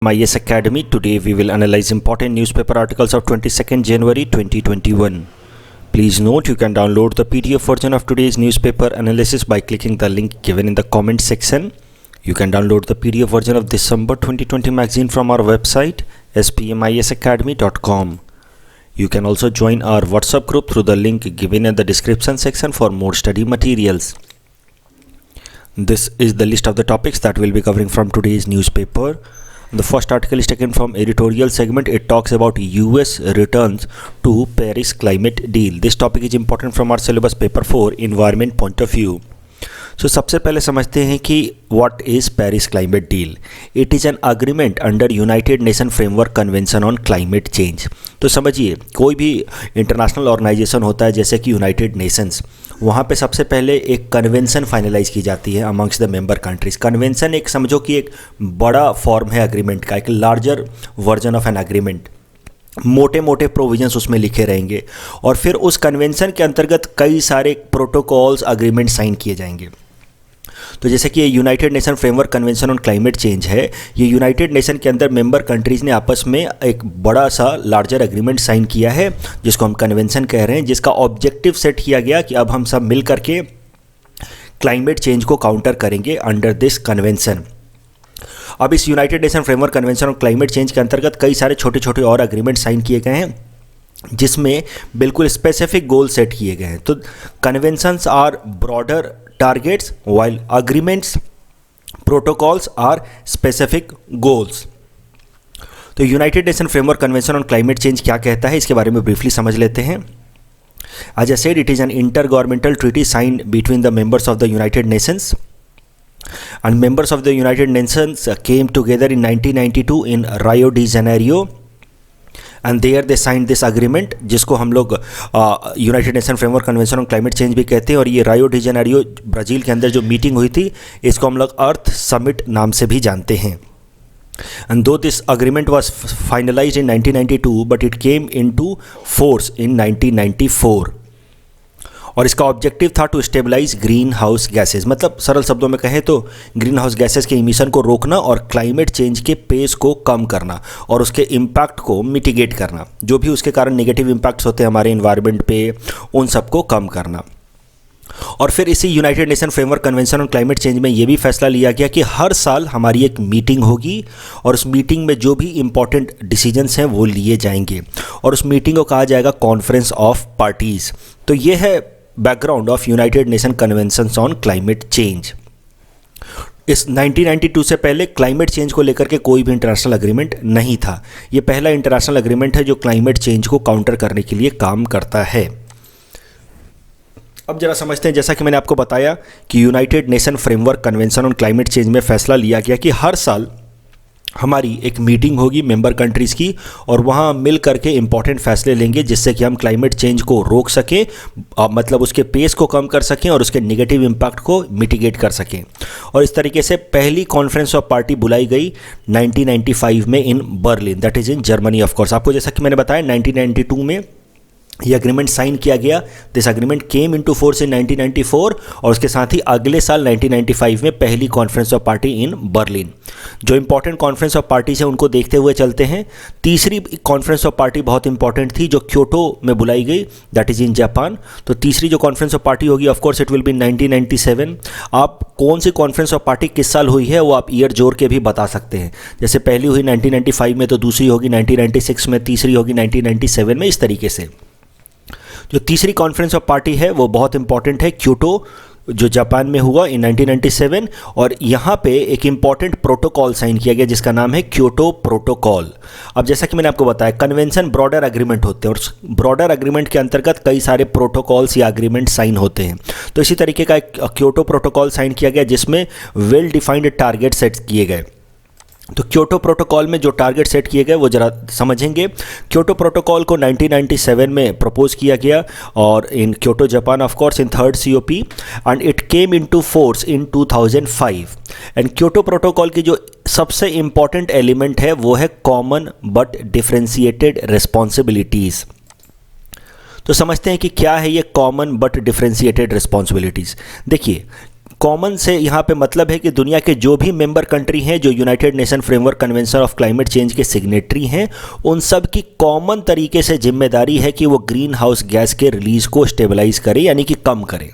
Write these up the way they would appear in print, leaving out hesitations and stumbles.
IS Academy. Today we will analyze important newspaper articles of 22nd January 2021. Please note you can download the PDF version of today's newspaper analysis by clicking the link given in the comment section. You can download the PDF version of December 2020 magazine from our website spmisacademy.com. You can also join our WhatsApp group through the link given in the description section for more study materials. This is the list of the topics that we'll be covering from today's newspaper. The first article is taken from editorial segment. It talks about US returns to Paris climate deal. This topic is important from our syllabus paper 4 environment point of view. So सबसे पहले समझते हैं कि what is Paris climate deal. It is an agreement under United Nations Framework Convention on Climate Change. तो समझिए कोई भी international organisation होता है जैसे कि यूनाइटेड नेशंस, वहाँ पे सबसे पहले एक कन्वेंशन फाइनलाइज की जाती है amongst the member countries. Convention एक समझो कि एक बड़ा फॉर्म है एग्रीमेंट का, एक larger version of an agreement. मोटे मोटे प्रोविजंस उसमें लिखे रहेंगे और फिर उस कन्वेंशन के अंतर्गत कई सारे प्रोटोकॉल्स अग्रीमेंट साइन किए जाएंगे. तो जैसे कि ये United Nation Framework Convention on climate change है, ये यूनाइटेड नेशन के अंदर मेंबर कंट्रीज़ ने आपस में एक बड़ा सा लार्जर एग्रीमेंट साइन किया है जिसको हम कन्वेंशन कह रहे हैं, जिसका ऑब्जेक्टिव सेट किया गया कि अब हम सब मिल करके क्लाइमेट चेंज को काउंटर करेंगे अंडर दिस कन्वेंशन. अब इस United Nation Framework Convention on climate change के अंतर्गत कई सारे छोटे छोटे और एग्रीमेंट साइन किए गए हैं जिसमें बिल्कुल स्पेसिफिक गोल सेट किए गए हैं. तो conventions are broader targets while agreements protocols are specific goals. तो United Nation Framework Convention on climate Change क्या कहता है इसके बारे में ब्रीफली समझ लेते हैं. As I said, it is an intergovernmental treaty signed between the members of the United Nations, and members of the United Nations came together in 1992 in Rio de Janeiro and there they signed this agreement जिसको हम लोग United Nation Framework Convention on climate change भी कहते हैं. और ये रायो de Janeiro Brazil के अंदर जो मीटिंग हुई थी इसको हम लोग अर्थ समिट नाम से भी जानते हैं. And though this agreement was finalized in 1992 but it came into force in 1994. और इसका ऑब्जेक्टिव था to stabilise green house gases, मतलब सरल शब्दों में कहें तो ग्रीन हाउस गैसेज के इमिशन को रोकना और क्लाइमेट चेंज के पेस को कम करना और उसके इम्पैक्ट को मिटिगेट करना, जो भी उसके कारण नेगेटिव इम्पैक्ट्स होते हैं हमारे इन्वायरमेंट पे उन सबको कम करना. और फिर इसी United Nation Framework Convention on climate change में ये भी फैसला लिया गया कि हर साल हमारी एक मीटिंग होगी और उस मीटिंग में जो भी इंपॉर्टेंट डिसीजंस हैं वो लिए जाएंगे और उस मीटिंग को कहा जाएगा कॉन्फ्रेंस ऑफ पार्टीज़. तो ये है background of United nation conventions on climate change. इस 1992 से पहले क्लाइमेट चेंज को लेकर के कोई भी इंटरनेशनल एग्रीमेंट नहीं था. ये पहला इंटरनेशनल एग्रीमेंट है जो क्लाइमेट चेंज को काउंटर करने के लिए काम करता है. अब जरा समझते हैं, जैसा कि मैंने आपको बताया कि United Nation Framework Convention on climate change में फैसला लिया गया कि हर साल हमारी एक मीटिंग होगी मेंबर कंट्रीज़ की और वहाँ मिल करके इंपॉर्टेंट फैसले लेंगे जिससे कि हम क्लाइमेट चेंज को रोक सकें, मतलब उसके पेस को कम कर सकें और उसके नेगेटिव इम्पैक्ट को मिटिगेट कर सकें. और इस तरीके से पहली कॉन्फ्रेंस ऑफ पार्टी बुलाई गई 1995 में in Berlin, that is in Germany. Of course आपको जैसा कि मैंने बताया 1992 में ये एग्रीमेंट साइन किया गया. This agreement came into force इन 1994 और उसके साथ ही अगले साल 1995 में पहली conference of party in Berlin. जो इंपॉर्टेंट कॉन्फ्रेंस ऑफ पार्टी है उनको देखते हुए चलते हैं. तीसरी कॉन्फ्रेंस ऑफ पार्टी बहुत इंपॉर्टेंट थी जो क्योटो में बुलाई गई, दैट इज़ इन जापान. तो तीसरी जो कॉन्फ्रेंस ऑफ पार्टी होगी of course it will be 1997. आप कौन सी कॉन्फ्रेंस ऑफ पार्टी किस साल हुई है वो आप ईयर जोड़ के भी बता सकते हैं. जैसे पहली हुई 1995 में तो दूसरी होगी 1996 में, तीसरी होगी 1997 में, इस तरीके से. जो तीसरी कॉन्फ्रेंस ऑफ पार्टी है वो बहुत इंपॉर्टेंट है, क्योटो, जो जापान में हुआ इन 1997. और यहाँ पे एक इम्पॉर्टेंट प्रोटोकॉल साइन किया गया जिसका नाम है क्योटो प्रोटोकॉल. अब जैसा कि मैंने आपको बताया कन्वेंशन ब्रॉडर एग्रीमेंट होते हैं और ब्रॉडर एग्रीमेंट के अंतर्गत कई सारे प्रोटोकॉल्स या एग्रीमेंट साइन होते हैं. तो इसी तरीके का एक क्योटो प्रोटोकॉल साइन किया गया जिसमें वेल डिफाइंड टारगेट सेट किए गए. तो क्योटो प्रोटोकॉल में जो टारगेट सेट किए गए वो जरा समझेंगे. क्योटो प्रोटोकॉल को 1997 में प्रपोज किया गया और in Kyoto Japan of course in third COP and it came into force in 2005. And Kyoto protocol की जो सबसे इंपॉर्टेंट एलिमेंट है वो है कॉमन बट डिफरेंशिएटेड रिस्पॉन्सिबिलिटीज़. तो समझते हैं कि क्या है ये कॉमन बट डिफरेंशिएटेड रिस्पॉन्सिबिलिटीज़. देखिए कॉमन से यहाँ पे मतलब है कि दुनिया के जो भी मेंबर कंट्री हैं जो United Nation Framework convention of climate change के सिग्नेटरी हैं, उन सब की कॉमन तरीके से जिम्मेदारी है कि वो ग्रीन हाउस गैस के रिलीज को स्टेबलाइज करे, यानी कि कम करे।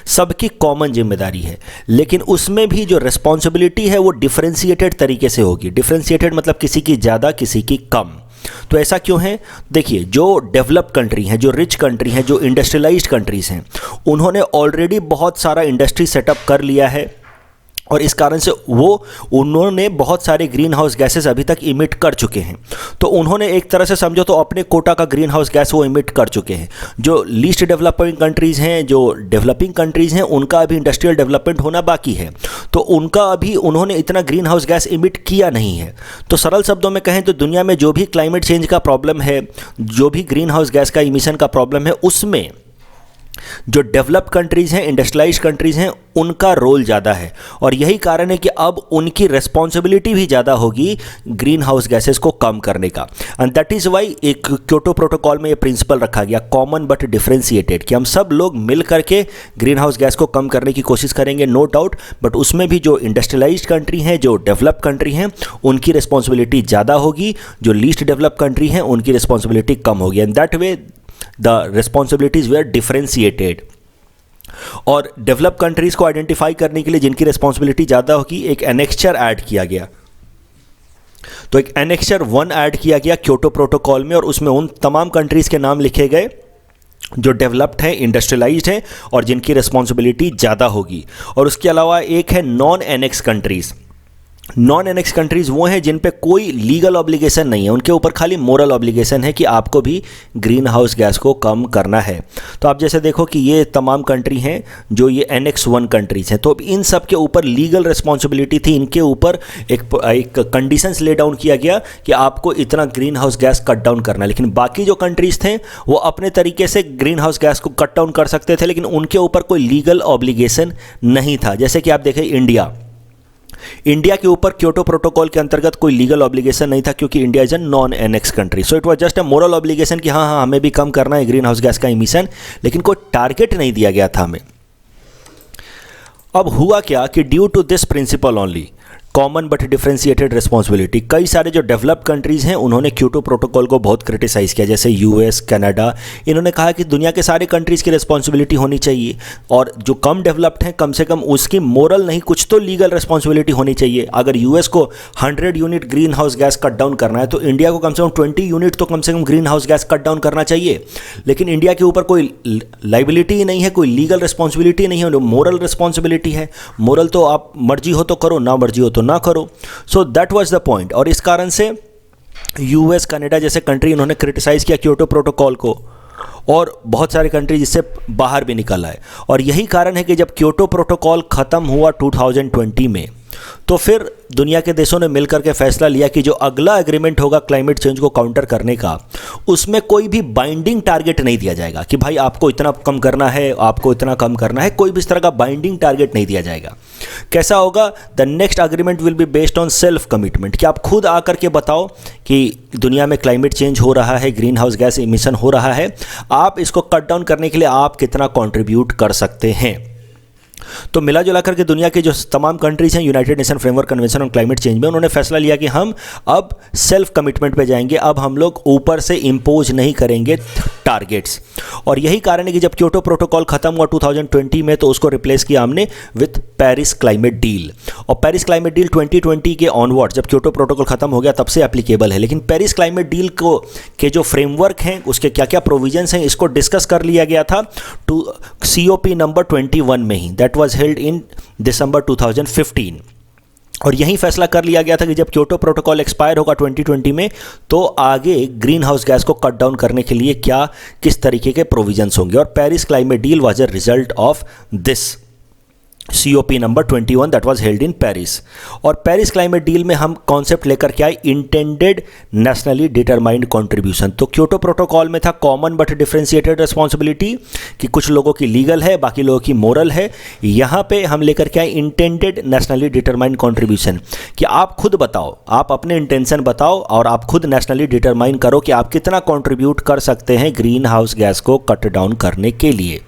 सबकी कॉमन जिम्मेदारी है, लेकिन उसमें भी जो रिस्पॉन्सिबिलिटी है वो डिफरेंशिएटेड तरीके से होगी। डिफरेंशिएटेड मतलब किसी की ज़्यादा किसी की कम। तो ऐसा क्यों है? देखिए, जो डेवलप्ड कंट्री हैं, जो रिच कंट्री हैं, जो इंडस्ट्रियलाइज्ड कंट्रीज़ हैं, उन्होंने ऑलरेडी बहुत सारा इंडस्ट्री सेटअप कर लिया है और इस कारण से उन्होंने बहुत सारे ग्रीन हाउस गैसेस अभी तक इमिट कर चुके हैं। तो उन्होंने एक तरह से समझो तो अपने कोटा का ग्रीन हाउस गैस वो इमिट कर चुके हैं। जो लीस्ट डेवलपिंग कंट्रीज़ हैं, जो डेवलपिंग कंट्रीज़ हैं, उनका अभी इंडस्ट्रियल डेवलपमेंट होना बाकी है, तो उनका अभी उन्होंने इतना ग्रीन हाउस गैस इमिट किया नहीं है। तो सरल शब्दों में कहें तो दुनिया में जो भी क्लाइमेट चेंज का प्रॉब्लम है, जो भी ग्रीन हाउस गैस का इमिशन का प्रॉब्लम है, उसमें जो डेवलप्ड कंट्रीज़ हैं, इंडस्ट्रियलाइज्ड कंट्रीज़ हैं, उनका रोल ज़्यादा है। और यही कारण है कि अब उनकी रिस्पॉन्सिबिलिटी भी ज़्यादा होगी ग्रीन हाउस गैसेस को कम करने का। एंड दैट इज़ वाई एक क्योटो प्रोटोकॉल में ये प्रिंसिपल रखा गया, कॉमन बट डिफरेंशिएटेड, कि हम सब लोग मिल करके ग्रीन हाउस गैस को कम करने की कोशिश करेंगे, नो डाउट। बट उसमें भी जो इंडस्ट्रियलाइज्ड कंट्री हैं, जो डेवलप्ड कंट्री हैं, उनकी रिस्पॉन्सिबिलिटी ज़्यादा होगी, जो लीस्ट डेवलप्ड कंट्री हैं उनकी रिस्पॉन्सिबिलिटी कम होगी। And that way the responsibilities were differentiated। और डेवलप कंट्रीज को आइडेंटिफाई करने के लिए जिनकी रिस्पॉन्सिबिलिटी ज़्यादा होगी, एक एनेक्चर ऐड किया गया। तो एक एनेक्चर 1 ऐड किया गया क्योटो प्रोटोकॉल में, और उसमें उन तमाम कंट्रीज के नाम लिखे गए जो डेवलप्ड हैं, इंडस्ट्रियलाइज्ड हैं और जिनकी रिस्पॉन्सिबिलिटी ज़्यादा होगी। और उसके अलावा एक है non annex countries. Non annex countries वो हैं जिन पे कोई लीगल ऑब्लिगेशन नहीं है, उनके ऊपर खाली मोरल ऑब्लिगेशन है कि आपको भी ग्रीन हाउस गैस को कम करना है। तो आप जैसे देखो कि ये तमाम कंट्री हैं जो ये एनेक्स 1 कंट्रीज़ हैं, तो अब इन सब के ऊपर लीगल रिस्पॉन्सिबिलिटी थी, इनके ऊपर एक कंडीशंस ले डाउन किया गया कि आपको इतना green house gas cut down करना है। लेकिन बाकी जो कंट्रीज़ थे वो अपने तरीके से ग्रीन हाउस गैस को कट डाउन कर सकते थे, लेकिन उनके ऊपर कोई लीगल ऑब्लिगेशन नहीं था। जैसे कि आप देखें इंडिया के ऊपर क्योटो प्रोटोकॉल के अंतर्गत कोई लीगल ऑब्लिगेशन नहीं था, क्योंकि India is a non annex country. So it was just a moral obligation कि हाँ हमें भी कम करना है ग्रीन हाउस गैस का इमिशन, लेकिन कोई टारगेट नहीं दिया गया था हमें। अब हुआ क्या कि due to this principle only, common but differentiated responsibility, कई सारे जो डेवलप्ड कंट्रीज़ हैं उन्होंने क्योटो प्रोटोकॉल को बहुत क्रिटिसाइज़ किया, जैसे यूएस, कनाडा। इन्होंने कहा कि दुनिया के सारे कंट्रीज़ की रिस्पॉन्सिबिलिटी होनी चाहिए, और जो कम डेवलप्ड हैं कम से कम उसकी मोरल नहीं, कुछ तो लीगल रिस्पॉन्सिबिलिटी होनी चाहिए। अगर यूएस को 100 unit green house gas cut down करना है तो इंडिया को कम से कम 20 यूनिट तो कम से कम greenhouse gas cut down करना चाहिए। लेकिन इंडिया के ऊपर कोई लाइबिलिटी ही नहीं है, कोई लीगल रिस्पॉन्सिबिलिटी नहीं है, मोरल रिस्पॉन्सिबिलिटी है। मोरल तो आप मर्जी हो तो करो, ना मर्जी हो तो ना करो। So that was the point. और इस कारण से यूएस, कनाडा जैसे कंट्री इन्होंने क्रिटिसाइज किया क्योटो प्रोटोकॉल को, और बहुत सारे कंट्रीज इससे बाहर भी निकल आए। और यही कारण है कि जब क्योटो प्रोटोकॉल ख़त्म हुआ 2020 में, तो फिर दुनिया के देशों ने मिलकर के फैसला लिया कि जो अगला एग्रीमेंट होगा क्लाइमेट चेंज को काउंटर करने का, उसमें कोई भी बाइंडिंग टारगेट नहीं दिया जाएगा कि भाई आपको इतना कम करना है, आपको इतना कम करना है। कोई भी इस तरह का बाइंडिंग टारगेट नहीं दिया जाएगा। कैसा होगा? The next agreement will be based on self commitment, कि आप खुद आकर के बताओ कि दुनिया में क्लाइमेट चेंज हो रहा है, ग्रीन हाउस गैस इमिशन हो रहा है, आप इसको कट डाउन करने के लिए आप कितना कॉन्ट्रीब्यूट कर सकते हैं। तो मिला जुला करके दुनिया के जो तमाम कंट्रीज हैं United Nation Framework Convention on climate change में, उन्होंने फैसला लिया कि हम अब सेल्फ कमिटमेंट पे जाएंगे, अब हम लोग ऊपर से इम्पोज नहीं करेंगे टारगेट्स। और यही कारण है कि जब क्योटो प्रोटोकॉल खत्म हुआ 2020 में, तो उसको रिप्लेस किया हमने विथ पेरिस क्लाइमेट डील। और पेरिस क्लाइमेट डील 2020 के ऑनवर्ड, जब क्योटो प्रोटोकॉल खत्म हो गया तब से एप्लीकेबल है। लेकिन पेरिस क्लाइमेट डील को के जो फ्रेमवर्क हैं, उसके क्या क्या प्रोविजंस हैं, इसको डिस्कस कर लिया गया था COP नंबर 21 में ही, दैट वाज हेल्ड इन दिसंबर 2015। और यही फैसला कर लिया गया था कि जब क्योटो प्रोटोकॉल एक्सपायर होगा 2020 में, तो आगे ग्रीन हाउस गैस को कट डाउन करने के लिए किस तरीके के प्रोविजंस होंगे। और Paris climate deal was a result of this COP number 21 that was held in Paris. और पेरिस क्लाइमेट डील में हम कॉन्सेप्ट लेकर के आए इंटेंडेड नेशनली डिटरमाइंड कंट्रीब्यूशन। तो क्योटो प्रोटोकॉल में था कॉमन बट डिफरेंशिएटेड रिस्पॉन्सिबिलिटी, कि कुछ लोगों की लीगल है, बाकी लोगों की मोरल है। यहाँ पे हम लेकर के आए इंटेंडेड नेशनली डिटरमाइंड कंट्रीब्यूशन, कि आप खुद बताओ, आप अपने इंटेंशन बताओ और आप खुद नेशनली डिटरमाइन करो कि आप कितना कंट्रीब्यूट कर सकते हैं ग्रीन हाउस गैस को कट डाउन करने के लिए।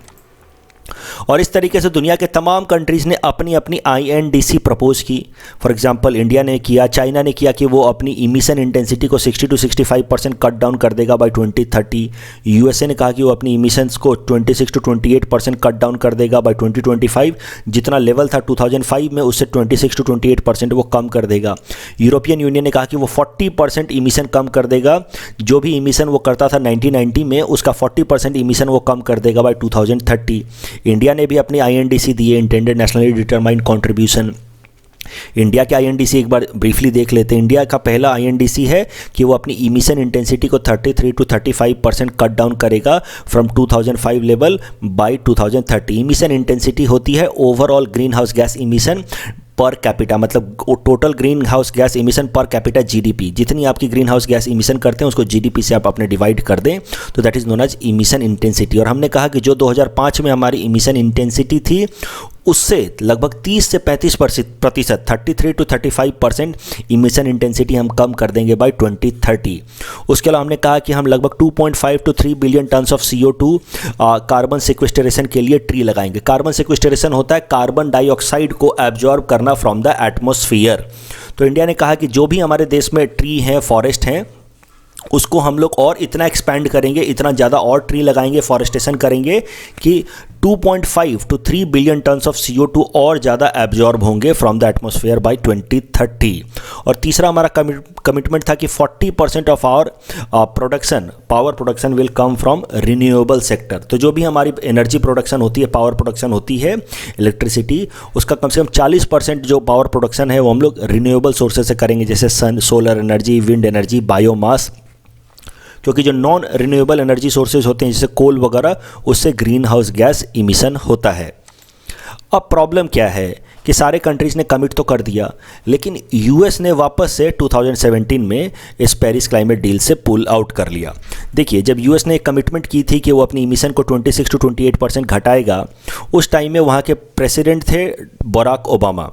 और इस तरीके से दुनिया के तमाम कंट्रीज़ ने अपनी अपनी आईएनडीसी प्रपोज की। फॉर एग्जांपल इंडिया ने किया, चाइना ने किया कि वो अपनी इमिशन इंटेंसिटी को 60 to 65% कट डाउन कर देगा बाय 2030। यूएसए ने कहा कि वो अपनी इमिशंस को 26 to 28% कट डाउन कर देगा बाय 2025। जितना लेवल था 2005 में उससे 26 to 28% वो कम कर देगा। यूरोपियन यूनियन ने कहा कि वो 40% इमिशन कम कर देगा। जो भी इमिशन वो करता था 1990 में उसका 40% इमिशन वो कम कर देगा बाय 2030। इंडिया ने भी अपनी आईएनडीसी दी है, intended nationally determined contribution. India के आईएनडीसी एक बार ब्रीफली देख लेते हैं। इंडिया का पहला आईएनडीसी है कि वो अपनी इमिशन इंटेंसिटी को 33 to 35% कट डाउन करेगा from 2005 level by 2030। Emission intensity होती है overall greenhouse gas emission per capita, मतलब total greenhouse gas emission per capita GDP. जितनी आपकी ग्रीन हाउस गैस इमिशन करते हैं उसको जीडीपी से आप अपने डिवाइड कर दें तो that is known as emission intensity. और हमने कहा कि जो 2005 में हमारी इमिशन इंटेंसिटी थी उससे लगभग 30 से 35% 33 to 35% इमिशन इंटेंसिटी हम कम कर देंगे बाय 2030। उसके अलावा हमने कहा कि हम लगभग 2.5 to 3 billion tons of CO2 carbon sequestration के लिए ट्री लगाएंगे। कार्बन सिक्वेस्टरेशन होता है कार्बन डाइऑक्साइड को एब्जॉर्ब करना फ्रॉम द एटमॉस्फेयर। तो इंडिया ने कहा कि जो भी हमारे देश में ट्री हैं, फॉरेस्ट हैं, उसको हम लोग और इतना एक्सपैंड करेंगे, इतना ज़्यादा और ट्री लगाएंगे, फॉरेस्टेशन करेंगे कि 2.5 to 3 billion tons of CO2 और ज़्यादा एब्जॉर्ब होंगे फ्रॉम द एटमॉस्फेयर बाय 2030। और तीसरा हमारा कमिटमेंट था कि 40% of our power production will come from renewable sector. तो जो भी हमारी एनर्जी प्रोडक्शन होती है, पावर प्रोडक्शन होती है, इलेक्ट्रिसिटी, उसका कम से कम 40% जो पावर प्रोडक्शन है वो हम लोग रिन्यूएबल सोर्सेज से करेंगे, जैसे sun, solar energy, wind energy, biomass. क्योंकि जो नॉन रिन्यूएबल एनर्जी सोर्सेज होते हैं जैसे कोल वगैरह, उससे ग्रीन हाउस गैस इमिशन होता है। अब प्रॉब्लम क्या है कि सारे कंट्रीज़ ने कमिट तो कर दिया, लेकिन यूएस ने वापस से 2017 में इस पेरिस क्लाइमेट डील से पुल आउट कर लिया। देखिए, जब यूएस ने कमिटमेंट की थी कि वो अपनी इमिशन को 26 to 28% घटाएगा, उस टाइम में वहाँ के प्रेसिडेंट थे बराक ओबामा।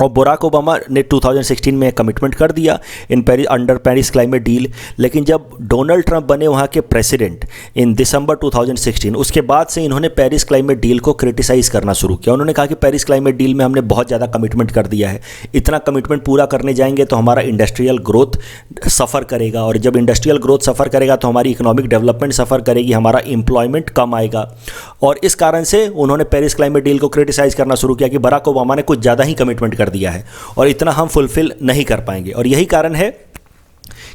और बराक ओबामा ने 2016 में कमिटमेंट कर दिया अंडर पेरिस क्लाइमेट डील। लेकिन जब डोनाल्ड ट्रंप बने वहाँ के प्रेसिडेंट इन दिसंबर 2016, उसके बाद से इन्होंने पेरिस क्लाइमेट डील को क्रिटिसाइज़ करना शुरू किया। उन्होंने कहा कि पेरिस क्लाइमेट डील में हमने बहुत ज़्यादा कमिटमेंट कर दिया है, इतना कमिटमेंट पूरा करने जाएंगे तो हमारा इंडस्ट्रियल ग्रोथ सफ़र करेगा, और जब इंडस्ट्रियल ग्रोथ सफ़र करेगा तो हमारी इकोनॉमिक डेवलपमेंट सफ़र करेगी, हमारा एम्प्लॉयमेंट कम आएगा। और इस कारण से उन्होंने पेरिस क्लाइमेट डील को क्रिटिसाइज़ करना शुरू किया कि बराक ओबामा ने कुछ ज़्यादा ही कमिटमेंट कर दिया है और इतना हम फुलफिल नहीं कर पाएंगे। और यही कारण है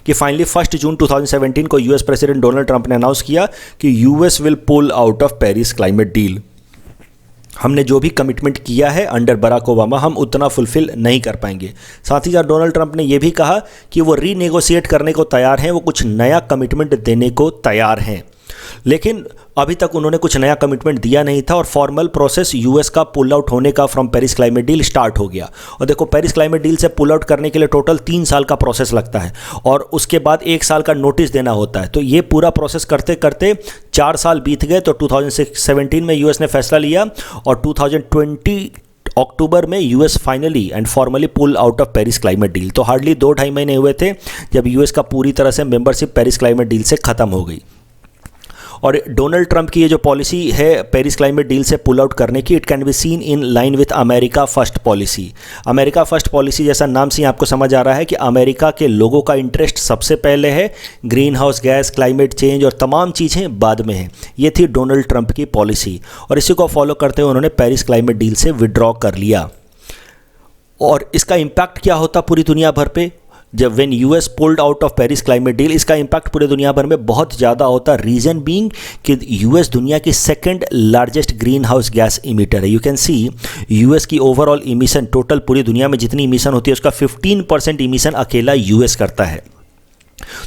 कि फाइनली 1 जून 2017 को यूएस प्रेसिडेंट डोनाल्ड ट्रंप ने अनाउंस किया कि US will pull out of Paris climate deal. हमने जो भी कमिटमेंट किया है अंडर बराक ओबामा, हम उतना फुलफिल नहीं कर पाएंगे। साथ ही साथ डोनाल्ड ट्रंप ने यह भी कहा कि वो रीनेगोशिएट करने को तैयार हैं, वो कुछ नया कमिटमेंट देने को तैयार हैं। लेकिन अभी तक उन्होंने कुछ नया कमिटमेंट दिया नहीं था और फॉर्मल प्रोसेस यूएस का पुल आउट होने का from Paris climate deal start हो गया। और देखो, पेरिस क्लाइमेट डील से पुल आउट करने के लिए टोटल 3 साल का प्रोसेस लगता है और उसके बाद 1 साल का नोटिस देना होता है। तो ये पूरा प्रोसेस करते करते 4 साल बीत गए। तो 2017 में यूएस ने फैसला लिया और 2020 अक्टूबर में US finally and formally pull out of Paris climate deal. तो हार्डली 2-2.5 महीने हुए थे जब यूएस का पूरी तरह से मेंबरशिप पेरिस क्लाइमेट डील से ख़त्म हो गई। और डोनाल्ड ट्रंप की ये जो पॉलिसी है पेरिस क्लाइमेट डील से पुल आउट करने की, it can be seen in line with America first policy. America first policy जैसा नाम से आपको समझ आ रहा है कि अमेरिका के लोगों का इंटरेस्ट सबसे पहले है, green house gas, climate change और तमाम चीज़ें बाद में हैं। ये थी डोनाल्ड ट्रंप की पॉलिसी और इसी को फॉलो करते हुए उन्होंने पेरिस क्लाइमेट डील से विड्रॉ कर लिया। और इसका इम्पैक्ट क्या होता पूरी दुनिया भर पे जब when US pulled out of Paris climate deal? इसका इम्पैक्ट पूरे दुनिया भर में बहुत ज़्यादा होता है। रीज़न बीइंग कि यूएस दुनिया की second largest green house gas emitter है। यू कैन सी यूएस की ओवरऑल इमिशन, टोटल पूरी दुनिया में जितनी इमिशन होती है उसका 15% इमिशन अकेला यूएस करता है।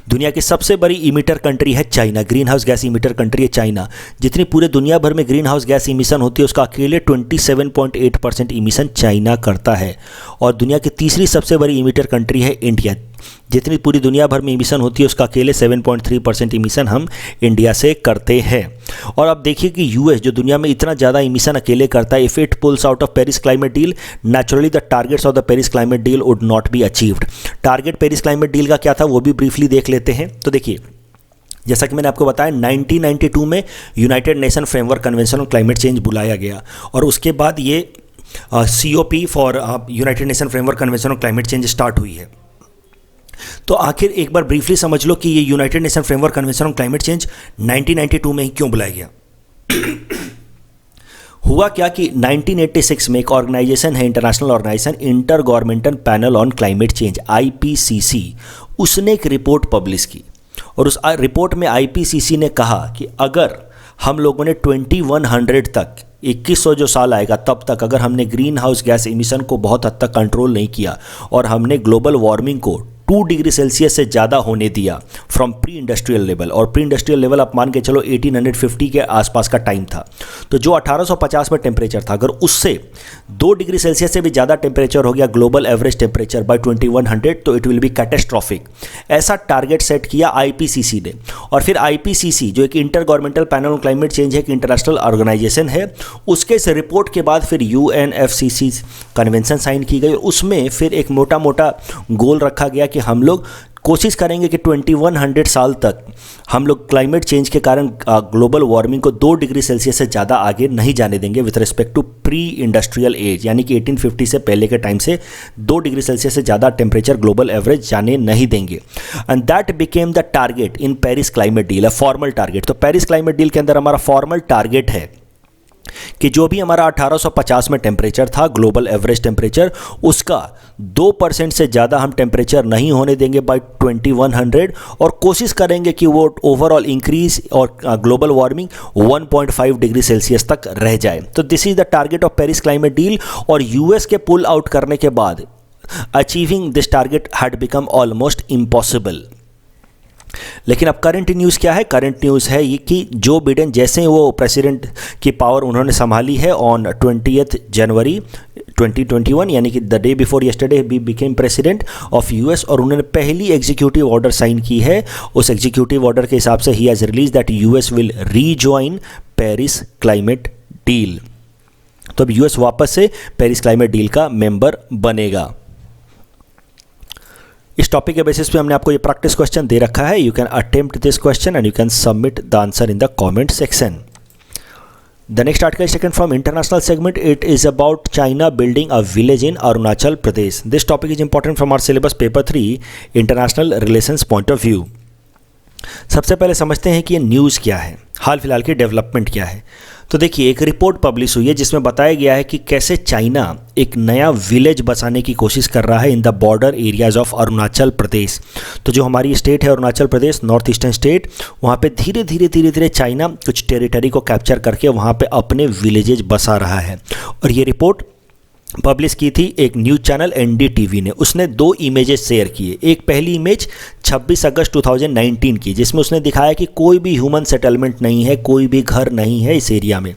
दुनिया की सबसे बड़ी इमिटर कंट्री है China, green house gas emitter country है चाइना। जितनी पूरे दुनिया भर में ग्रीन हाउस गैस इमिशन होती है उसका अकेले 27.8% इमिशन चाइना करता है। और दुनिया की तीसरी सबसे बड़ी इमिटर कंट्री है इंडिया। जितनी पूरी दुनिया भर में इमिशन होती है उसका अकेले 7.3% इमिशन हम इंडिया से करते हैं। और अब देखिए कि यूएस जो दुनिया में इतना ज़्यादा इमिशन अकेले करता है, if it pools out of Paris climate deal, naturally the targets of the Paris climate deal would not be achieved. Target Paris climate deal का क्या था वो भी ब्रीफली देख लेते हैं। तो देखिए, जैसा कि मैंने आपको बताया 1992 में United Nation Framework Convention on climate change बुलाया गया और उसके बाद ये COP for United Nation Framework Convention on climate change start हुई है। तो आखिर एक बार ब्रीफली समझ लो कि ये United Nation Framework Convention on climate change 1992 में ही क्यों बुलाया गया। हुआ क्या कि 1986 में एक ऑर्गेनाइजेशन है, international organisation intergovernmental panel on climate change IPCC, उसने एक रिपोर्ट पब्लिश की और उस रिपोर्ट में IPCC ने कहा कि अगर हम लोगों ने 2100 तक 2100 जो साल आएगा तब तक अगर हमने ग्रीन हाउस गैस इमिशन को बहुत हद तक कंट्रोल नहीं किया और हमने ग्लोबल वार्मिंग को 2 डिग्री सेल्सियस से ज़्यादा होने दिया फ्रॉम प्री इंडस्ट्रियल लेवल, और प्री इंडस्ट्रियल लेवल आप मान के चलो 1850 के आसपास का टाइम था, तो जो 1850 में टेम्परेचर था, अगर उससे 2 डिग्री सेल्सियस से भी ज़्यादा टेम्परेचर हो गया ग्लोबल एवरेज टेम्परेचर बाय 2100, तो इट विल बी कैटेस्ट्रॉफिक। ऐसा टारगेट सेट किया IPCC ने। और फिर IPCC जो एक inter governmental panel on climate change है, एक इंटरनेशनल ऑर्गेनाइजेशन है, उसके इस रिपोर्ट के बाद फिर UNFCCC कन्वेंशन साइन की गई। उसमें फिर एक मोटा मोटा गोल रखा गया कि हम लोग कोशिश करेंगे कि 2100 साल तक हम लोग क्लाइमेट चेंज के कारण ग्लोबल वार्मिंग को 2 डिग्री सेल्सियस से ज़्यादा आगे नहीं जाने देंगे with respect to pre industrial age, यानी कि 1850 से पहले के टाइम से 2 डिग्री सेल्सियस से ज़्यादा टेम्परेचर ग्लोबल एवरेज जाने नहीं देंगे। And that became the target in Paris climate deal, है फॉर्मल टारगेट। तो पेरिस क्लाइमेट डील के अंदर हमारा फॉर्मल टारगेट है कि जो भी हमारा 1850 में टेम्परेचर था ग्लोबल एवरेज टेम्परेचर, उसका 2% से ज़्यादा हम टेम्परेचर नहीं होने देंगे बाय 2100, और कोशिश करेंगे कि वो ओवरऑल इंक्रीज और ग्लोबल वार्मिंग 1.5 डिग्री सेल्सियस तक रह जाए। तो this is the target of Paris climate deal. और US के पुल आउट करने के बाद achieving this target had become almost impossible. लेकिन अब करंट न्यूज़ क्या है? करंट न्यूज़ है ये कि जो बिडेन जैसे वो प्रेसिडेंट की पावर उन्होंने संभाली है ऑन 20 जनवरी 2021, यानी कि the day before yesterday be became president of US, और उन्होंने पहली एग्जीक्यूटिव ऑर्डर साइन की है। उस एग्जीक्यूटिव ऑर्डर के हिसाब से he has release that US will rejoin Paris climate deal. तो अब US वापस से पेरिस क्लाइमेट डील का मेंबर बनेगा। इस टॉपिक के बेसिस पे हमने आपको ये प्रैक्टिस क्वेश्चन दे रखा है। You can attempt this question and you can submit the answer in the comment section. The next article is taken from international segment. It is about China building a village in Arunachal Pradesh. This topic is important from our syllabus paper 3 international relations point of view. सबसे पहले समझते हैं कि ये news क्या है, हाल फिलहाल की डेवलपमेंट क्या है। तो देखिए, एक रिपोर्ट पब्लिश हुई है जिसमें बताया गया है कि कैसे चाइना एक नया विलेज बसाने की कोशिश कर रहा है in the border areas of Arunachal Pradesh. तो जो हमारी स्टेट है Arunachal Pradesh, north eastern state, वहाँ पे धीरे धीरे चाइना कुछ टेरिटरी को कैप्चर करके वहाँ पे अपने विलेजेज बसा रहा है। और ये रिपोर्ट पब्लिश की थी एक न्यूज़ चैनल NDTV ने। उसने 2 इमेजेस शेयर किए। एक पहली इमेज 26 अगस्त 2019 की, जिसमें उसने दिखाया कि कोई भी ह्यूमन सेटलमेंट नहीं है, कोई भी घर नहीं है इस एरिया में।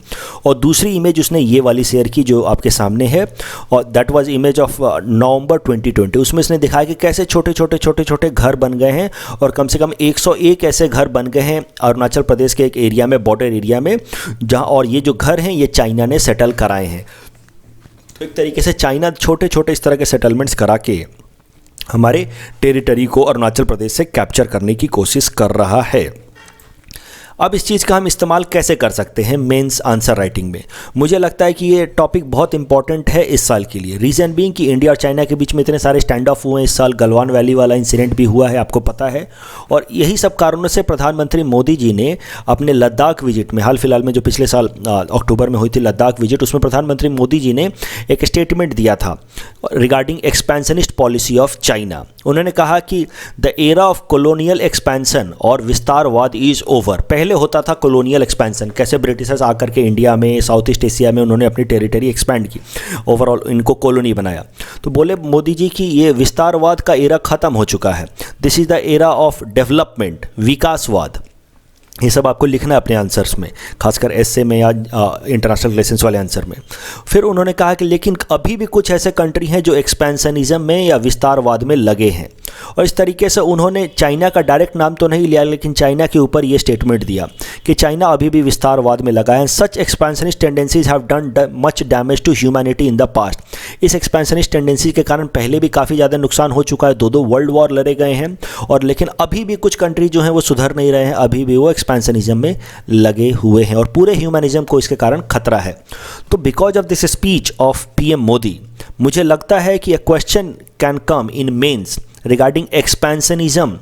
और दूसरी इमेज उसने ये वाली शेयर की जो आपके सामने है, और that was image of November 2020। उसमें उसने दिखाया कि कैसे छोटे छोटे घर बन गए हैं, और कम से कम 101 ऐसे घर बन गए हैं अरुणाचल प्रदेश के एक एरिया में, बॉर्डर एरिया में, जहाँ, और ये जो घर हैं ये चाइना ने सेटल कराए हैं। तो एक तरीके से चाइना छोटे छोटे इस तरह के सेटलमेंट्स करा के हमारे टेरिटरी को अरुणाचल प्रदेश से कैप्चर करने की कोशिश कर रहा है। अब इस चीज़ का हम इस्तेमाल कैसे कर सकते हैं मेंस आंसर राइटिंग में? मुझे लगता है कि ये टॉपिक बहुत इंपॉर्टेंट है इस साल के लिए। रीज़न बीइंग कि इंडिया और चाइना के बीच में इतने सारे स्टैंड ऑफ हुए हैं। इस साल गलवान वैली वाला इंसिडेंट भी हुआ है, आपको पता है। और यही सब कारणों से प्रधानमंत्री मोदी जी ने अपने लद्दाख विजिट में, हाल फिलहाल में जो पिछले साल अक्टूबर में हुई थी लद्दाख विजिट, उसमें प्रधानमंत्री मोदी जी ने एक स्टेटमेंट दिया था regarding expansionist policy of China. उन्होंने कहा कि the era of colonial expansion और विस्तारवाद इज़ ओवर। पहले होता था कॉलोनियल एक्सपेंशन, कैसे ब्रिटिशर्स आकर के इंडिया में, साउथ ईस्ट एशिया में उन्होंने अपनी टेरिटरी एक्सपेंड की, ओवरऑल इनको कॉलोनी बनाया। तो बोले मोदी जी कि ये विस्तारवाद का एरा ख़त्म हो चुका है, this is the era of development, विकासवाद। ये सब आपको लिखना है अपने आंसर्स में, खासकर एसए में या इंटरनेशनल रिलेशंस वाले आंसर में। फिर उन्होंने कहा कि लेकिन अभी भी कुछ ऐसे कंट्री हैं जो एक्सपेंशनिज्म में या विस्तारवाद में लगे हैं, और इस तरीके से उन्होंने चाइना का डायरेक्ट नाम तो नहीं लिया, लेकिन चाइना के ऊपर ये स्टेटमेंट दिया कि चाइना अभी भी विस्तारवाद में लगा है। Such expansionist tendencies have done much damage to humanity in the past. इस एक्सपेंशनिस्ट टेंडेंसी के कारण पहले भी काफ़ी ज़्यादा नुकसान हो चुका है, दो वर्ल्ड वॉर लड़े गए हैं, और लेकिन अभी भी कुछ कंट्री जो हैं वो सुधर नहीं रहे हैं, अभी भी वो एक्सपेंशनिज्म में लगे हुए हैं और पूरे ह्यूमनिज्म को इसके कारण खतरा है। तो because of this speech of PM Modi, मुझे लगता है कि a question can come in mains regarding expansionism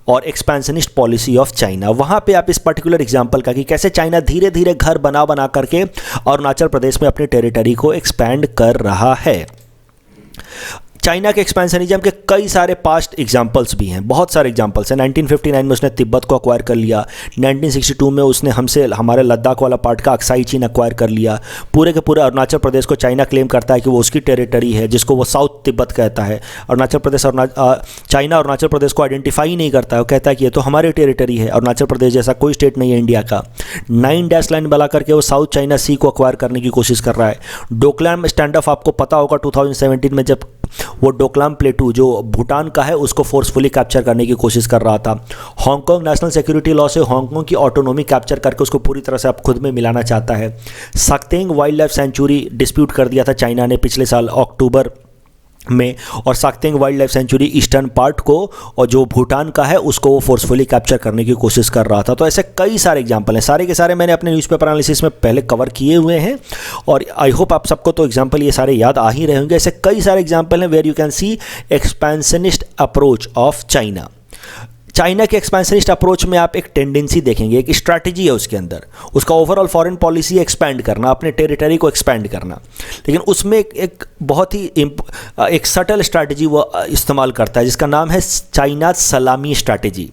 और एक्सपेंशनिस्ट पॉलिसी ऑफ चाइना। वहाँ पे आप इस पर्टिकुलर एग्जांपल का कि कैसे चाइना धीरे धीरे घर बना करके अरुणाचल प्रदेश में अपनी टेरिटरी को एक्सपैंड कर रहा है। चाइना के एक्सपेंशनिज्म के कई सारे पास्ट एग्जाम्पल्स भी हैं, बहुत सारे एग्जाम्पल्स हैं। 1959 में उसने तिब्बत को अक्वायर कर लिया, 1962 में उसने हमसे हमारे लद्दाख वाला पार्ट का अक्साई चीन अक्वायर कर लिया। पूरे के पूरे अरुणाचल प्रदेश को चाइना क्लेम करता है कि वो उसकी टेरिटरी है, जिसको वो साउथ तिब्बत कहता है। अरुणाचल प्रदेश चाइना अरुणाचल प्रदेश को आइडेंटिफाई नहीं करता है, वो कहता है कि ये तो हमारी टेरिटरी है, अरुणाचल प्रदेश जैसा कोई स्टेट नहीं है इंडिया का। 9 डैश लाइन बना करके वो साउथ चाइना सी को अक्वायर करने की कोशिश कर रहा है। डोकलाम स्टैंड ऑफ आपको पता होगा 2017 में, जब वो डोकलाम प्लेटू जो भूटान का है उसको फोर्सफुली कैप्चर करने की कोशिश कर रहा था। हांगकांग नेशनल सिक्योरिटी लॉ से हांगकांग की ऑटोनॉमी कैप्चर करके उसको पूरी तरह से अब खुद में मिलाना चाहता है। साक्तेंग वाइल्ड लाइफ सेंचुरी डिस्प्यूट कर दिया था चाइना ने पिछले साल अक्टूबर में, और Sakteng wildlife sanctuary eastern part को और जो भूटान का है उसको वो फोर्सफुली कैप्चर करने की कोशिश कर रहा था। तो ऐसे कई सारे एग्जांपल हैं, सारे के सारे मैंने अपने न्यूज़पेपर एनालिसिस में पहले कवर किए हुए हैं, और आई होप आप सबको तो एग्जांपल ये सारे याद आ ही रहे होंगे। ऐसे कई सारे एग्जांपल हैं where you can see expansionist approach of China. China के एक्सपेंशनिस्ट अप्रोच में आप एक टेंडेंसी देखेंगे, एक स्ट्रैटेजी है उसके अंदर, उसका ओवरऑल फॉरेन पॉलिसी एक्सपैंड करना, अपने टेरिटरी को एक्सपैंड करना, लेकिन उसमें एक बहुत ही एक सटल स्ट्रैटेजी वो इस्तेमाल करता है जिसका नाम है चाइना सलामी स्ट्रैटेजी।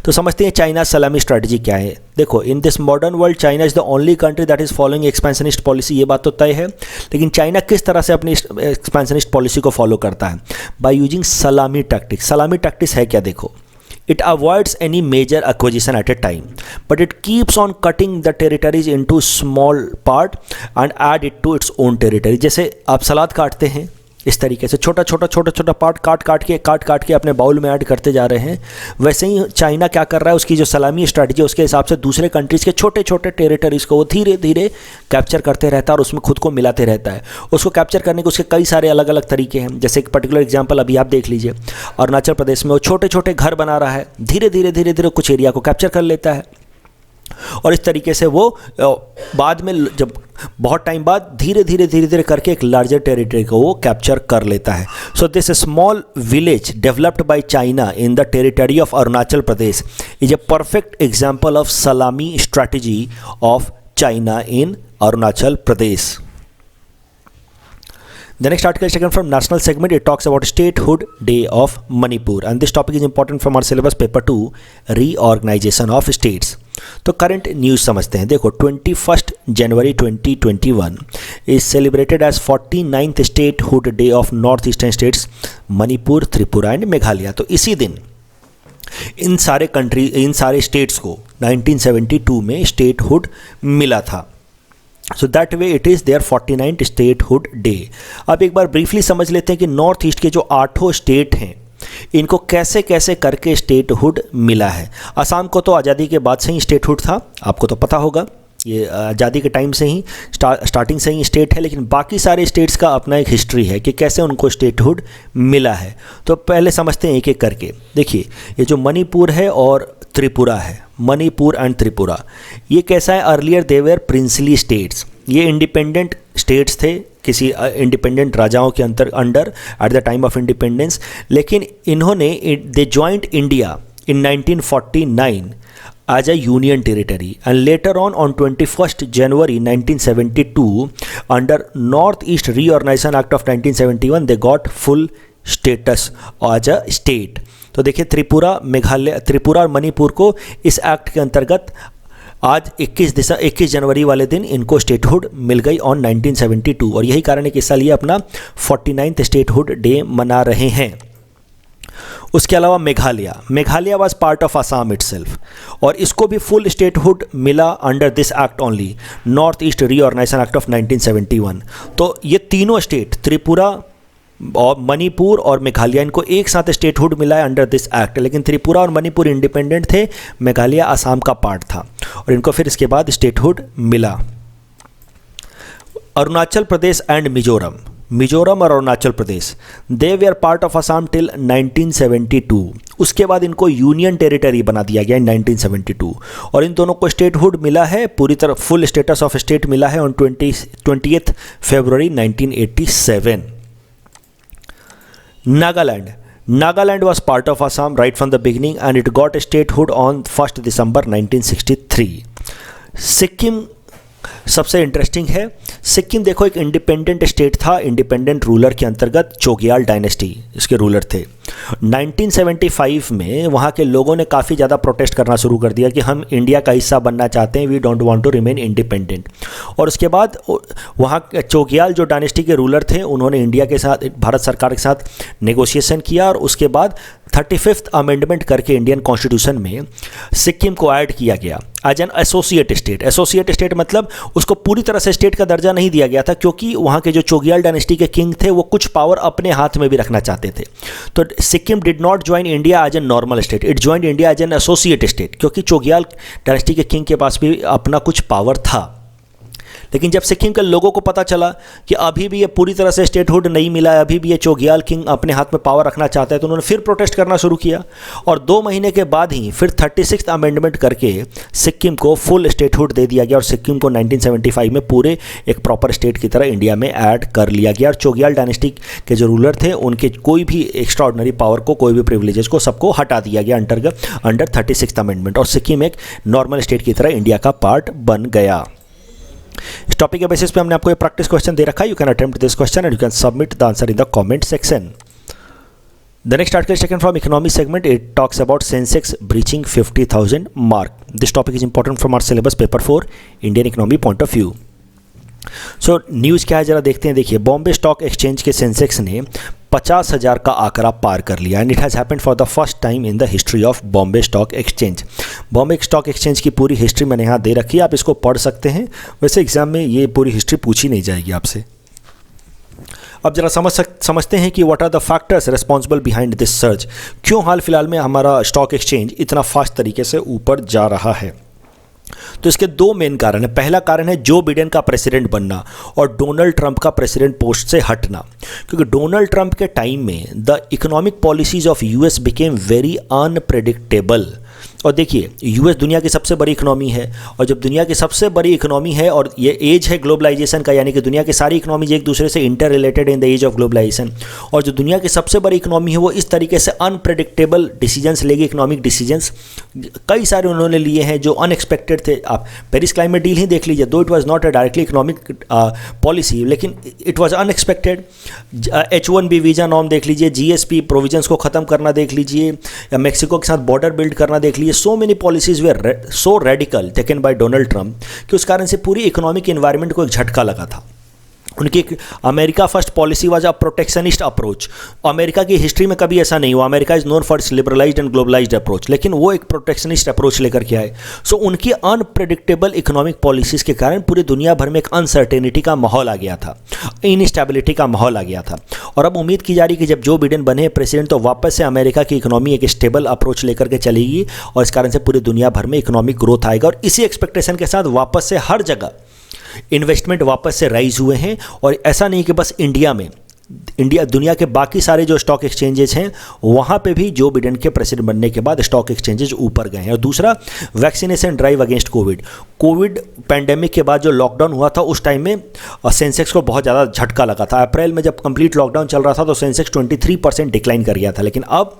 तो समझते हैं चाइना सलामी स्ट्रैटेजी क्या है। देखो, in this modern world China is the only country that is following expansionist policy, ये बात तो तय है, लेकिन चाइना किस तरह से अपनी एक्सपेंशनिस्ट पॉलिसी को फॉलो करता है? बाय यूजिंग सलामी टैक्टिक्स। सलामी टैक्टिक्स है क्या? देखो, it avoids any major acquisition at a time, but it keeps on cutting the territories into small part and add it to its own territory। जैसे आप सलाद काटते हैं, इस तरीके से छोटा छोटा पार्ट काट के अपने बाउल में ऐड करते जा रहे हैं, वैसे ही चाइना क्या कर रहा है, उसकी जो सलामी स्ट्रैटेजी है उसके हिसाब से दूसरे कंट्रीज़ के छोटे छोटे टेरिटरीज़ को वो धीरे धीरे कैप्चर करते रहता है और उसमें खुद को मिलाते रहता है। उसको कैप्चर करने के उसके कई सारे अलग अलग तरीके हैं। जैसे एक पर्टिकुलर एग्जाम्पल अभी आप देख लीजिए, अरुणाचल प्रदेश में वो छोटे छोटे घर बना रहा है, धीरे धीरे कुछ एरिया को कैप्चर कर लेता है, और इस तरीके से वो बाद में जब बहुत टाइम बाद धीरे धीरे करके एक लार्जर टेरिटरी को वो कैप्चर कर लेता है। So this small village developed by China in the territory of Arunachal Pradesh is a perfect example of salami strategy of China in Arunachal Pradesh. The next article is taken from national segment. It talks about statehood day of Manipur, and this topic is important from our syllabus paper 2, reorganization of states. तो current news समझते हैं। देखो, 21 जनवरी 2021 is celebrated as 49th statehood day of north eastern states Manipur, Tripura and Meghalaya. तो इसी दिन इन सारे states को 1972 में स्टेटहुड मिला था। So that way it is their 49th statehood day. अब एक बार ब्रीफली समझ लेते हैं कि नॉर्थ ईस्ट के जो 8 स्टेट हैं इनको कैसे कैसे करके स्टेटहुड मिला है। असम को तो आज़ादी के बाद से ही स्टेटहुड था, आपको तो पता होगा, ये आज़ादी के टाइम से ही स्टार्टिंग से ही स्टेट है, लेकिन बाकी सारे स्टेट्स का अपना एक हिस्ट्री है कि कैसे उनको स्टेटहुड मिला है। तो पहले समझते हैं एक एक करके। देखिए, ये जो मणिपुर है और त्रिपुरा है, मणिपुर एंड त्रिपुरा, ये कैसा है? Earlier they were princely states, ये इंडिपेंडेंट स्टेट्स थे किसी इंडिपेंडेंट राजाओं के under at the time of independence, लेकिन इन्होंने they joined India in 1949 as a union territory, and later on 21st January 1972 under Northeast Reorganization Act of 1971 they got full status as a state। तो देखिए, त्रिपुरा और मणिपुर को इस act के अंतर्गत आज 21 जनवरी वाले दिन इनको स्टेटहुड मिल गई ऑन 1972, और यही कारण है कि इस साल ये अपना 49th स्टेटहुड डे मना रहे हैं। उसके अलावा Meghalaya was part of Assam itself और इसको भी फुल स्टेटहुड मिला under this act only, North East Reorganisation Act of 1971। तो ये तीनों स्टेट त्रिपुरा और मणिपुर और मेघालय इनको एक साथ स्टेटहुड मिला है अंडर दिस एक्ट, लेकिन त्रिपुरा और मणिपुर इंडिपेंडेंट थे, मेघालय आसाम का पार्ट था और इनको फिर इसके बाद स्टेटहुड मिला। अरुणाचल प्रदेश एंड मिजोरम और Arunachal Pradesh they were part of Assam till 1972। उसके बाद इनको यूनियन टेरिटरी बना दिया गया इन 1972 और इन दोनों को स्टेटहुड मिला है, पूरी तरह फुल स्टेटस ऑफ स्टेट मिला है on 20th February 1987। Nagaland was part of Assam right from the beginning and it got statehood on 1st December 1963। Sikkim सबसे इंटरेस्टिंग है। सिक्किम देखो एक इंडिपेंडेंट स्टेट था, इंडिपेंडेंट रूलर के अंतर्गत चोग्याल डायनेस्टी इसके रूलर थे। 1975 में वहाँ के लोगों ने काफ़ी ज़्यादा प्रोटेस्ट करना शुरू कर दिया कि हम इंडिया का हिस्सा बनना चाहते हैं, we don't want to remain independent. और उसके बाद वहाँ चोग्याल जो डायनेस्टी के रूलर थे उन्होंने इंडिया के साथ, भारत सरकार के साथ नेगोशिएशन किया और उसके बाद 35th अमेंडमेंट करके इंडियन कॉन्स्टिट्यूशन में सिक्किम को ऐड किया गया as an associate state. Associate state मतलब उसको पूरी तरह से स्टेट का दर्जा नहीं दिया गया था क्योंकि वहाँ के जो चोग्याल डायनेस्टी के किंग थे वो कुछ पावर अपने हाथ में भी रखना चाहते थे। तो Sikkim did not join India as an normal state, it join India as an associate state क्योंकि चोग्याल डायनेस्टी के किंग के पास भी अपना कुछ पावर था। लेकिन जब सिक्किम के लोगों को पता चला कि अभी भी ये पूरी तरह से स्टेटहुड नहीं मिला है, अभी भी ये चोग्याल किंग अपने हाथ में पावर रखना चाहता है, तो उन्होंने फिर प्रोटेस्ट करना शुरू किया और 2 महीने के बाद ही फिर 36th अमेंडमेंट करके सिक्किम को फुल स्टेटहुड दे दिया गया और सिक्किम को 1975 में पूरे एक प्रॉपर स्टेट की तरह इंडिया में ऐड कर लिया गया। और चोग्याल डायनेस्टी के जो रूलर थे उनके कोई भी एक्स्ट्रा ऑर्डिनरी पावर को, कोई भी प्रिविलेजेस को, सबको हटा दिया गया अंडर 36th अमेंडमेंट और सिक्किम एक नॉर्मल स्टेट की तरह इंडिया का पार्ट बन गया। इस टॉपिक के बेसिस पे हमने आपको ये प्रैक्टिस क्वेश्चन दे रखा है। You can attempt this question and you can submit the answer in the comment section. The next article is taken from economy segment. It talks about Sensex breaching 50,000 mark. This topic is important from our syllabus paper 4 Indian economy point of view. So news क्या है ज़रा देखते हैं। देखिए, Bombay stock exchange के Sensex ने 50,000 का आंकड़ा पार कर लिया and it has happened for the first time in the history of Bombay stock exchange. Bombay stock exchange की पूरी हिस्ट्री मैंने यहाँ दे रखी है, आप इसको पढ़ सकते हैं। वैसे एग्जाम में ये पूरी हिस्ट्री पूछी नहीं जाएगी आपसे। अब जरा समझते हैं कि what are the factors responsible behind this surge. क्यों हाल फिलहाल में हमारा स्टॉक एक्सचेंज इतना फास्ट तरीके से ऊपर जा रहा है। तो इसके 2 मेन कारण है। पहला कारण है जो बिडेन का प्रेसिडेंट बनना और डोनाल्ड ट्रंप का प्रेसिडेंट पोस्ट से हटना, क्योंकि डोनाल्ड ट्रंप के टाइम में the economic policies of US became very unpredictable. और देखिए, यूएस दुनिया की सबसे बड़ी इकोनॉमी है और जब दुनिया की सबसे बड़ी इकोनॉमी है और ये एज है ग्लोबलाइजेशन का, यानी कि दुनिया की सारी इकोनॉमीज एक दूसरे से interrelated in the age of globalisation, और जो दुनिया की सबसे बड़ी इकोनॉमी है वो इस तरीके से अनप्रेडिक्टेबल डिसीजंस लेगी, इकोनॉमिक डिसीजंस कई सारे उन्होंने लिए हैं जो अनएक्सपेक्टेड थे। आप पेरिस क्लाइमेट डील ही देख लीजिए, though it was not a directly economic policy लेकिन it was unexpected. H1B visa norm देख लीजिए, GSP प्रोविजंस को ख़त्म करना देख लीजिए, या मैक्सिको के साथ बॉर्डर बिल्ड करना देख लीजिए। So many policies were so radical taken by Donald Trump कि उस कारण से पूरी इकोनॉमिक एनवायरनमेंट को एक झटका लगा था। उनकी America first policy was a protectionist approach. America की हिस्ट्री में कभी ऐसा नहीं हुआ। America is known for its liberalised and globalised approach, लेकिन वो एक प्रोटेक्शनिस्ट अप्रोच लेकर के आए। सो उनकी अनप्रेडिक्टेबल इकोनॉमिक पॉलिसीज़ के कारण पूरी दुनिया भर में एक अनसर्टेनिटी का माहौल आ गया था, इनस्टेबिलिटी का माहौल आ गया था। और अब उम्मीद की जा रही कि जब जो बिडेन बने प्रेसिडेंट तो वापस से अमेरिका की इकोनॉमी एक स्टेबल अप्रोच लेकर के चलेगी और इस कारण से पूरी दुनिया भर में इकोनॉमिक ग्रोथ आएगा। और इसी एक्सपेक्टेशन के साथ वापस से हर जगह इन्वेस्टमेंट वापस से राइज हुए हैं। और ऐसा नहीं कि बस इंडिया में, दुनिया के बाकी सारे जो स्टॉक एक्सचेंजेस हैं वहाँ पे भी जो बिडेन के प्रेसिडेंट बनने के बाद स्टॉक एक्सचेंजेस ऊपर गए हैं। और दूसरा, vaccination drive against Covid pandemic के बाद जो लॉकडाउन हुआ था उस टाइम में सेंसेक्स को बहुत ज़्यादा झटका लगा था। अप्रैल में जब कंप्लीट लॉकडाउन चल रहा था तो सेंसेक्स 23% डिक्लाइन कर गया था। लेकिन अब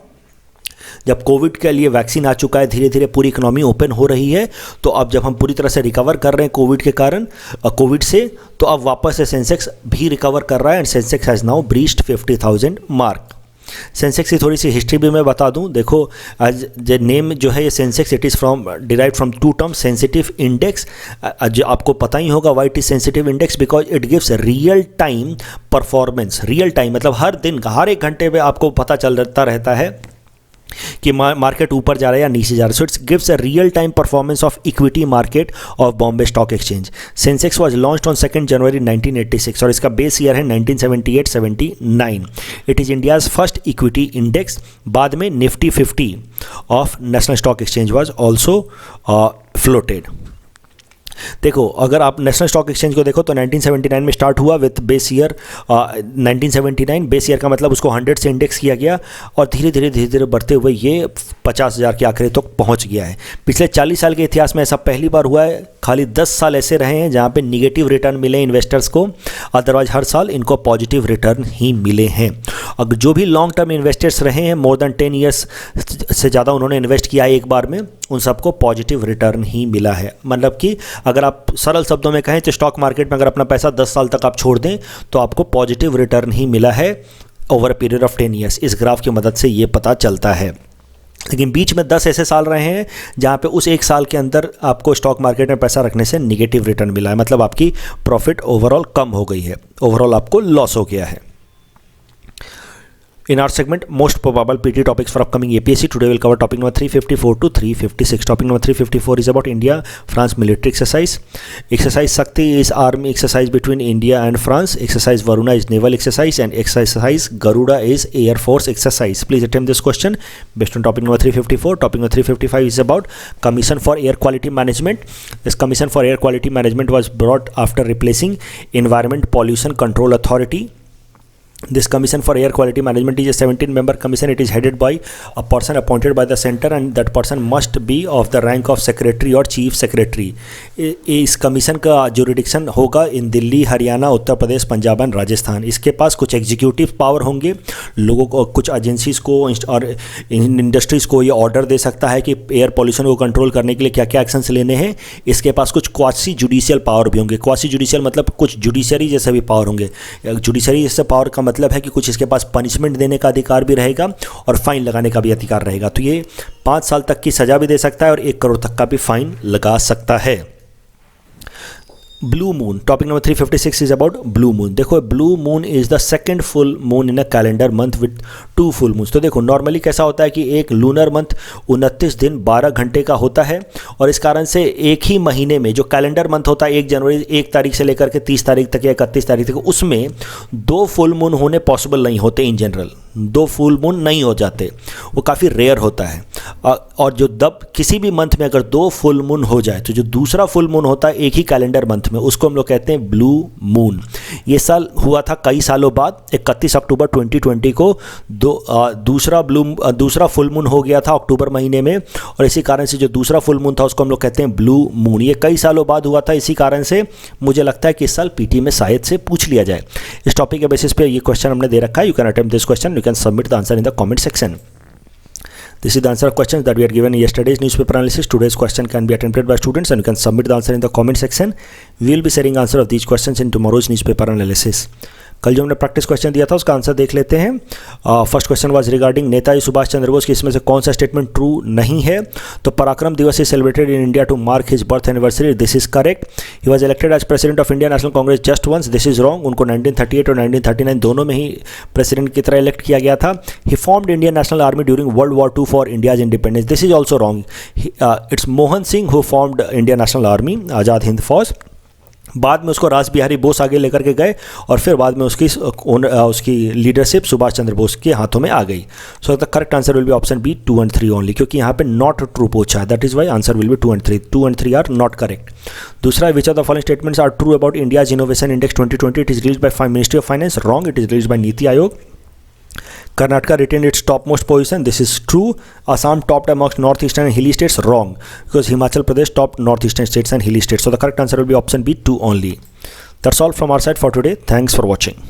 जब कोविड के लिए वैक्सीन आ चुका है, धीरे धीरे पूरी इकोनॉमी ओपन हो रही है, तो अब जब हम पूरी तरह से रिकवर कर रहे हैं कोविड के कारण, कोविड से, तो अब वापस से सेंसेक्स भी रिकवर कर रहा है and Sensex has now breached 50,000 mark. Sensex की थोड़ी सी हिस्ट्री भी मैं बता दूं। देखो, आज जो नेम जो है ये Sensex, it is derived from 2 terms, sensitive index. जो आपको पता ही होगा why it is sensitive index, because it gives real time performance. Real time मतलब हर दिन का, हर 1 घंटे में आपको पता चलता रहता है कि मार्केट ऊपर जा रहा है या नीचे जा रहा है. So it's gives a real time performance of equity market of Bombay stock exchange. Sensex was launched on 2 जनवरी 1986 और इसका बेस ईयर है 1978-79. It is India's first equity index. बाद में Nifty 50 of national stock exchange was also floated. देखो, अगर आप national stock exchange को देखो तो 1979 में स्टार्ट हुआ with base year 1979. Base year का मतलब उसको 100 से इंडेक्स किया गया और धीरे धीरे बढ़ते हुए ये 50,000 के आंकड़े तक तो पहुंच गया है. पिछले 40 साल के इतिहास में ऐसा पहली बार हुआ है. खाली 10 साल ऐसे रहे हैं जहां पे निगेटिव रिटर्न मिले इन्वेस्टर्स को, अदरवाइज हर साल इनको पॉजिटिव रिटर्न ही मिले हैं. अब जो भी लॉन्ग टर्म इन्वेस्टर्स रहे हैं, मोर देन 10 ईयर्स से ज़्यादा उन्होंने इन्वेस्ट किया है एक बार में, उन सबको पॉजिटिव रिटर्न ही मिला है. मतलब कि अगर आप सरल शब्दों में कहें तो स्टॉक मार्केट में अगर अपना पैसा 10 साल तक आप छोड़ दें तो आपको पॉजिटिव रिटर्न ही मिला है over a period of 10 years. इस ग्राफ की मदद से ये पता चलता है. लेकिन बीच में 10 ऐसे साल रहे हैं जहाँ पे उस एक साल के अंदर आपको स्टॉक मार्केट में पैसा रखने से निगेटिव रिटर्न मिला है. मतलब आपकी प्रॉफिट ओवरऑल कम हो गई है, ओवरऑल आपको लॉस हो गया है. In our segment, most probable PT topics for upcoming APSC, today we'll cover topic number 354 to 356. Topic number 354 is about India-France military exercise. Exercise Shakti is army exercise between India and France. Exercise Varuna is naval exercise, and exercise Garuda is air force exercise. Please attempt this question based on topic number 354. Topic number 355 is about Commission for Air Quality Management. This Commission for Air Quality Management was brought after replacing Environment Pollution Control Authority. This Commission for Air Quality Management is a 17-member commission. It is headed by a person appointed by the center, and that person must be of the rank of secretary or chief secretary. इस commission का jurisdiction होगा इन Delhi, Haryana, Uttar Pradesh, Punjab and Rajasthan. इसके पास कुछ executive power होंगे. लोगों को, कुछ agencies को और इंडस्ट्रीज़ को ये ऑर्डर दे सकता है कि एयर पॉल्यूशन को कंट्रोल करने के लिए क्या क्या एक्शंस लेने हैं. इसके पास कुछ क्वासी जुडिशियल पावर भी होंगे. क्वासी जुडिशियल मतलब कुछ जुडिशरी जैसे भी पावर होंगे. जुडिशरी जैसे पावर का मतलब है कि कुछ इसके पास पनिशमेंट देने का अधिकार भी रहेगा और फाइन लगाने का भी अधिकार रहेगा. तो ये 5 साल तक की सज़ा भी दे सकता है और 1 करोड़ तक का भी फाइन लगा सकता है. Blue moon, topic number 356 is about blue moon. देखो, blue moon is the second full moon in a calendar month with 2 full moons. तो देखो, नॉर्मली कैसा होता है कि एक लूनर मंथ 29 दिन 12 घंटे का होता है और इस कारण से एक ही महीने में जो कैलेंडर मंथ होता है 1 जनवरी 1 तारीख से लेकर के 30 तारीख तक या 31 तारीख तक, उसमें 2 फुल मून होने पॉसिबल नहीं होते. इन जनरल 2 फुल मून नहीं हो जाते, वो काफ़ी रेयर होता है. और जो किसी भी मंथ में अगर 2 फुल मून हो जाए तो जो दूसरा फुल मून होता है एक ही कैलेंडर मंथ में, उसको हम लोग कहते हैं ब्लू मून. ये साल हुआ था कई सालों बाद. 31 अक्टूबर 2020 को दूसरा फुल मून हो गया था अक्टूबर महीने में, और इसी कारण से जो दूसरा फुल मून था उसको हम लोग कहते हैं ब्लू मून. ये कई सालों बाद हुआ था. इसी कारण से मुझे लगता है कि इस साल पीटी में शायद से पूछ लिया जाए. इस टॉपिक के बेसिस पे ये क्वेश्चन हमने दे रखा है. You can attempt this question. You can submit the answer in the comment section. This is the answer of questions that we had given in yesterday's newspaper analysis. Today's question can be attempted by students and you can submit the answer in the comment section. We will be sharing answer of these questions in tomorrow's newspaper analysis. कल जो हमने practice question दिया था उसका answer देख लेते हैं. First question was regarding Netaji Subhash Chandra Bose की इसमें से कौन सा स्टेटमेंट ट्रू नहीं है. तो Parakram Diwas is celebrated in India to mark his birth anniversary. This is correct. He was elected as president of Indian National Congress just once. This is wrong. उनको 1938 और 1939 दोनों में ही प्रेसिडेंट की तरह इलेक्ट किया गया था. He formed Indian National Army during World War II for India's independence. This is also wrong. It's Mohan Singh who formed Indian National Army, Azad Hind Fauj. बाद में उसको रास बिहारी बोस आगे लेकर के गए और फिर बाद में उसकी लीडरशिप सुभाष चंद्र बोस के हाथों में आ गई. So the correct answer will be option B 2 and 3 only, क्योंकि यहाँ पे नॉट ट्रू पूछा है. That is why answer will be 2 and 3. 2 and 3 are not correct. दूसरा, which of the following statements are true about India's innovation index 2020. It is released by ministry of finance. Wrong. It is released by NITI Aayog. Karnataka retained its topmost position. This is true. Assam topped amongst northeastern and hilly states. Wrong, because Himachal Pradesh topped northeastern states and hilly states. So the correct answer will be option B 2 only. That's all from our side for today. Thanks for watching.